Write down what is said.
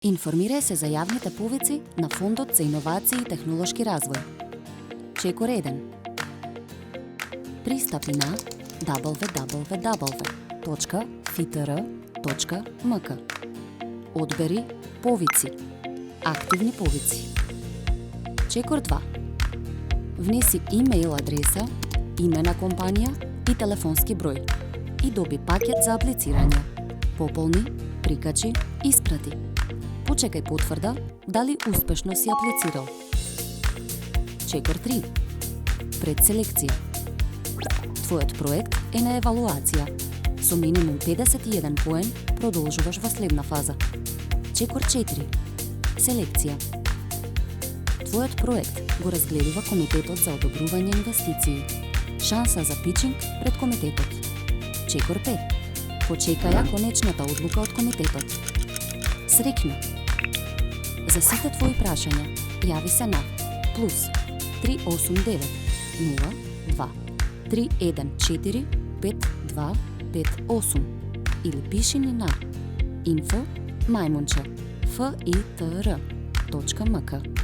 Информирај се за јавните повици на Фондот за иновации и технолошки развој. Чекор 1. Пристапи на www.fitr.mk. Одбери повици. Активни повици. Чекор 2. Внеси имейл адреса, име на компанија и телефонски број и доби пакет за аплицирање. Пополни, прикачи, испрати. Почекај потврда дали успешно си аплицирал. Чекор 3. Предселекција. Твојот проект е на евалуација. Со минимум 51 поен продолжуваш во следна фаза. Чекор 4. Селекција. Твојот проект го разгледува Комитетот за одобрување инвестиции. Шанса за пичинг пред Комитетот. Чекор 5. Почекаја конечната одлука од Комитетот. Среќно! За сите твои прашања, јави се на +389 02 314 5258 или пиши ни на info@fitr.mk.